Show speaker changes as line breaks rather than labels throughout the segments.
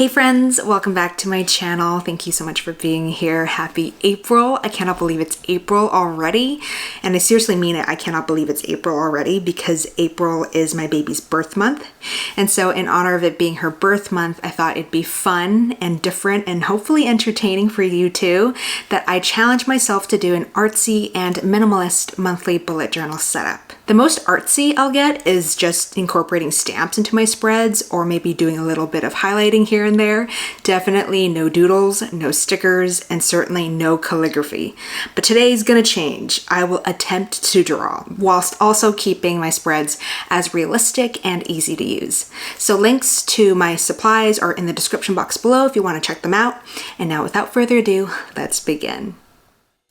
Hey friends, welcome back to my channel. Thank you so much for being here. Happy April. I cannot believe it's April already. And I seriously mean it. I cannot believe it's April already because April is my baby's birth month. And so in honor of it being her birth month, I thought it'd be fun and different and hopefully entertaining for you too, that I challenge myself to do an artsy and minimalist monthly bullet journal setup. The most artsy I'll get is just incorporating stamps into my spreads or maybe doing a little bit of highlighting here and there. Definitely no doodles, no stickers, and certainly no calligraphy. But today's gonna change. I will attempt to draw whilst also keeping my spreads as realistic and easy to use. So links to my supplies are in the description box below if you want to check them out. And now without further ado, let's begin.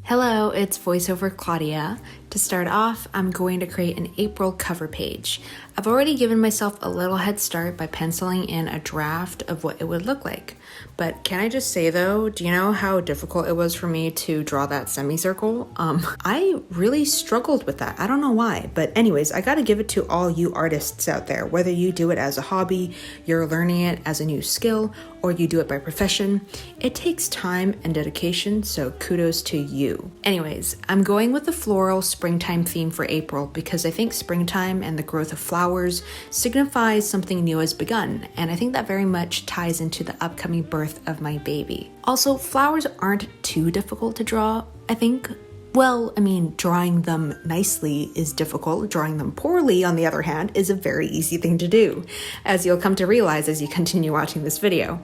Hello, it's VoiceOver Claudia. To start off, I'm going to create an April cover page. I've already given myself a little head start by penciling in a draft of what it would look like. But can I just say though, do you know how difficult it was for me to draw that semicircle? I really struggled with that. I don't know why, but anyways, I gotta give it to all you artists out there. Whether you do it as a hobby, you're learning it as a new skill, or you do it by profession, it takes time and dedication, so kudos to you. Anyways, I'm going with the floral springtime theme for April because I think springtime and the growth of flowers signifies something new has begun, and I think that very much ties into the upcoming birth of my baby. Also, flowers aren't too difficult to draw, I think. Well, I mean, drawing them nicely is difficult. Drawing them poorly, on the other hand, is a very easy thing to do, as you'll come to realize as you continue watching this video.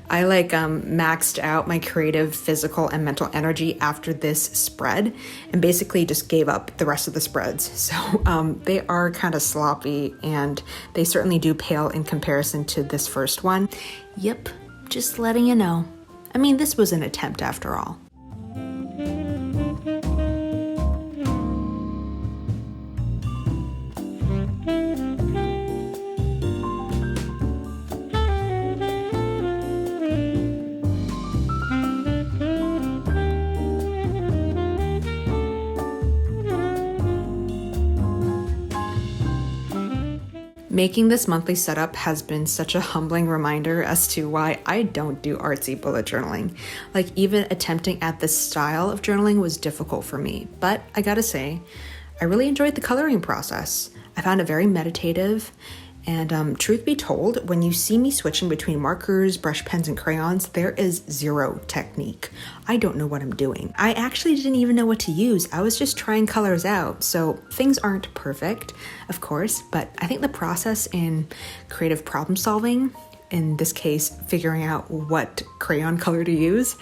I maxed out my creative, physical, and mental energy after this spread and basically just gave up the rest of the spreads. So they are kind of sloppy and they certainly do pale in comparison to this first one. Yep, just letting you know. I mean, this was an attempt after all. Making this monthly setup has been such a humbling reminder as to why I don't do artsy bullet journaling. Like, even attempting at this style of journaling was difficult for me, but I gotta say, I really enjoyed the coloring process. I found it very meditative, and truth be told, when you see me switching between markers, brush pens, and crayons, there is zero technique. I don't know what I'm doing. I actually didn't even know what to use. I was just trying colors out, so things aren't perfect, of course, but I think the process in creative problem solving, in this case, figuring out what crayon color to use,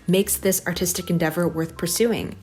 makes this artistic endeavor worth pursuing.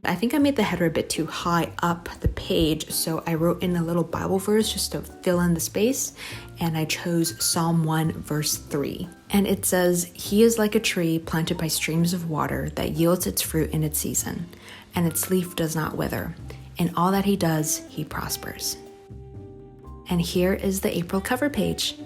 I think I made the header a bit too high up the page, so I wrote in a little Bible verse just to fill in the space, and I chose Psalm 1 verse 3. And it says, "He is like a tree planted by streams of water that yields its fruit in its season, and its leaf does not wither. In all that he does, he prospers." And here is the April cover page.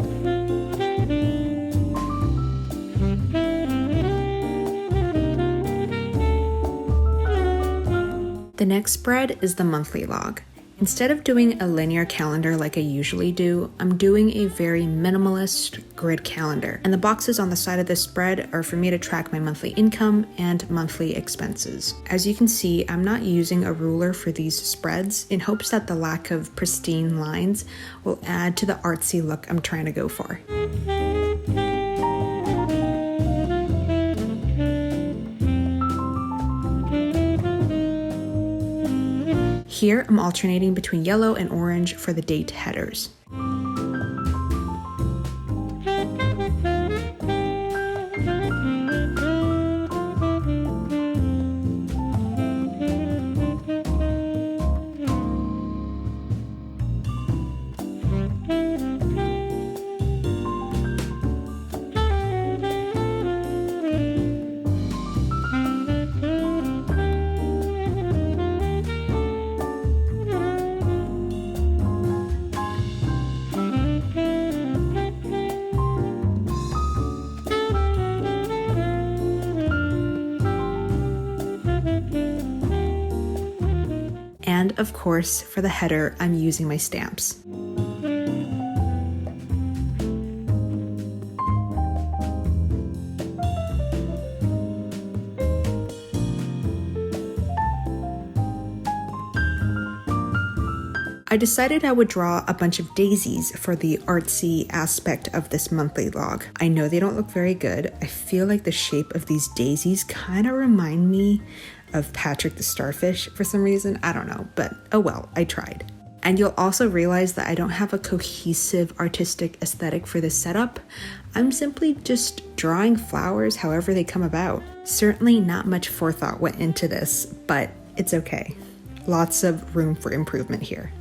The next spread is the monthly log. Instead of doing a linear calendar like I usually do, I'm doing a very minimalist grid calendar. And the boxes on the side of this spread are for me to track my monthly income and monthly expenses. As you can see, I'm not using a ruler for these spreads in hopes that the lack of pristine lines will add to the artsy look I'm trying to go for. Here, I'm alternating between yellow and orange for the date headers. And of course, for the header, I'm using my stamps. I decided I would draw a bunch of daisies for the artsy aspect of this monthly log. I know they don't look very good. I feel like the shape of these daisies kind of remind me of Patrick the Starfish for some reason. I don't know, but oh well, I tried. And you'll also realize that I don't have a cohesive artistic aesthetic for this setup. I'm simply just drawing flowers however they come about. Certainly not much forethought went into this, but it's okay. Lots of room for improvement here.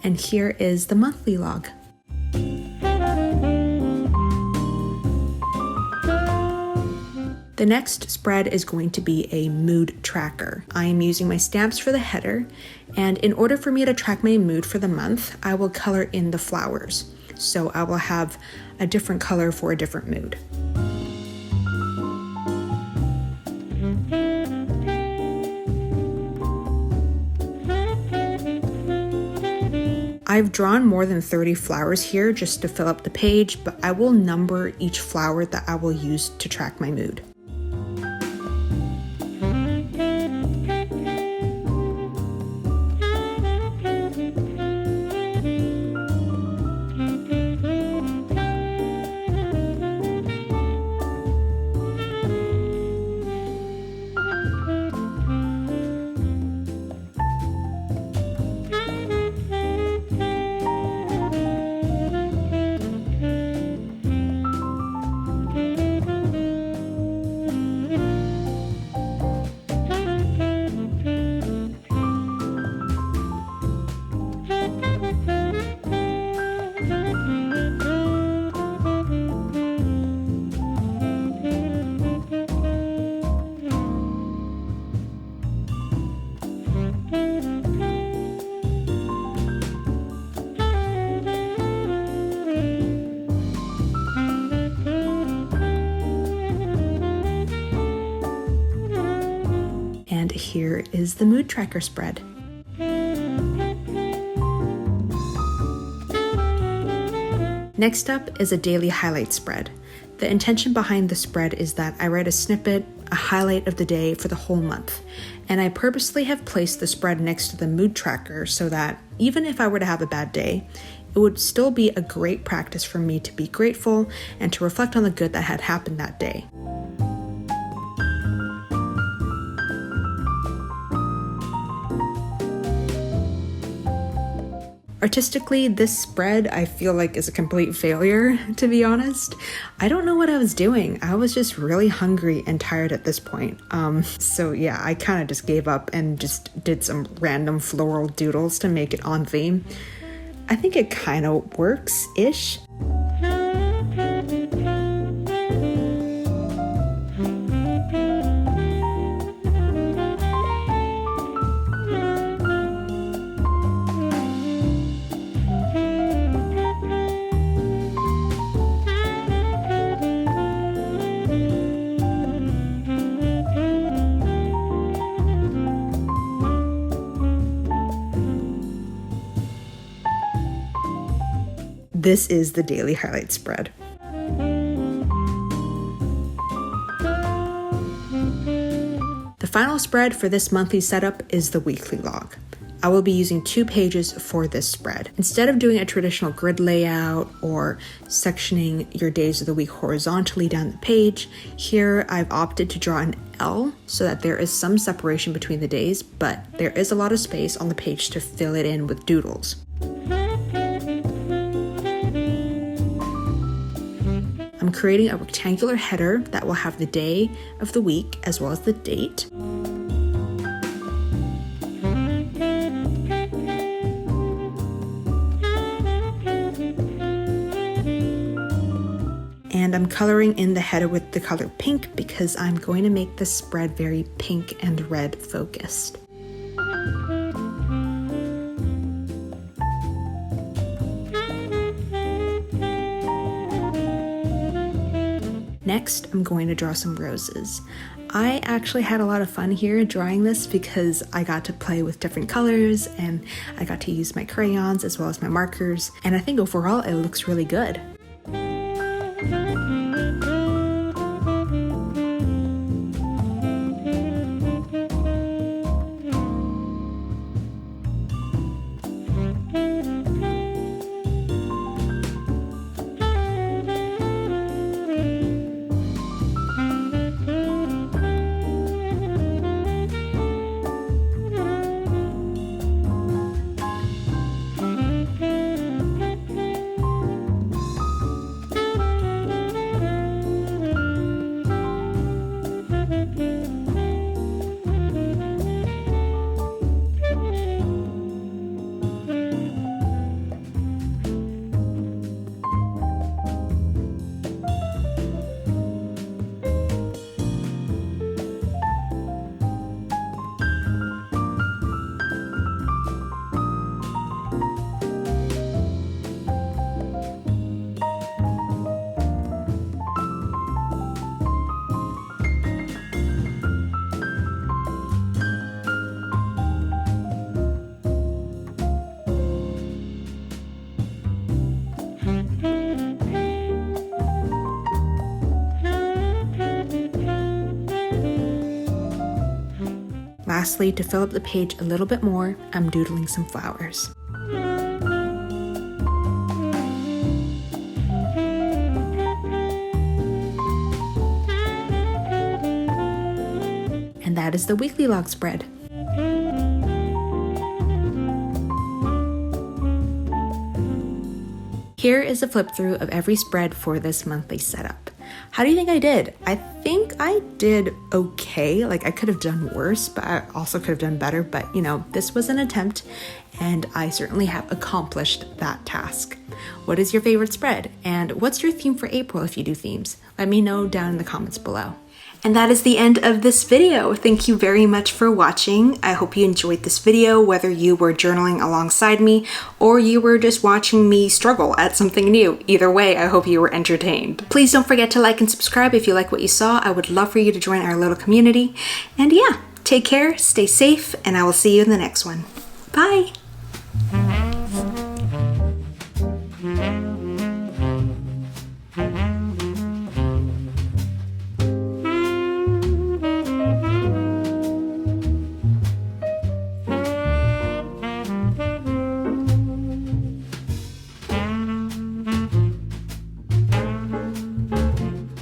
And here is the monthly log. The next spread is going to be a mood tracker. I am using my stamps for the header, and in order for me to track my mood for the month, I will color in the flowers. So I will have a different color for a different mood. I've drawn more than 30 flowers here just to fill up the page, but I will number each flower that I will use to track my mood. And here is the mood tracker spread. Next up is a daily highlight spread. The intention behind the spread is that I write a snippet, a highlight of the day for the whole month. And I purposely have placed the spread next to the mood tracker so that even if I were to have a bad day, it would still be a great practice for me to be grateful and to reflect on the good that had happened that day. Artistically, this spread I feel like is a complete failure, to be honest. I don't know what I was doing. I was just really hungry and tired at this point. So yeah, I kind of just gave up and just did some random floral doodles to make it on theme. I think it kind of works-ish. This is the daily highlight spread. final spread for this monthly setup is the weekly log. I will be using 2 pages for this spread. Instead of doing a traditional grid layout or sectioning your days of the week horizontally down the page, here I've opted to draw an L so that there is some separation between the days, but there is a lot of space on the page to fill it in with doodles. I'm creating a rectangular header that will have the day of the week as well as the date. And I'm coloring in the header with the color pink because I'm going to make this spread very pink and red focused. Next, I'm going to draw some roses. I actually had a lot of fun here drawing this because I got to play with different colors and I got to use my crayons as well as my markers, and I think overall it looks really good. Lastly, to fill up the page a little bit more, I'm doodling some flowers. And that is the weekly log spread. Here is a flip through of every spread for this monthly setup. How do you think I did? I think I did okay. Like, I could have done worse, but I also could have done better. But you know, this was an attempt and I certainly have accomplished that task. What is your favorite spread? And what's your theme for April if you do themes? Let me know down in the comments below. And that is the end of this video. Thank you very much for watching. I hope you enjoyed this video, whether you were journaling alongside me or you were just watching me struggle at something new. Either way, I hope you were entertained. Please don't forget to like and subscribe if you like what you saw. I would love for you to join our little community. And yeah, take care, stay safe, and I will see you in the next one. Bye!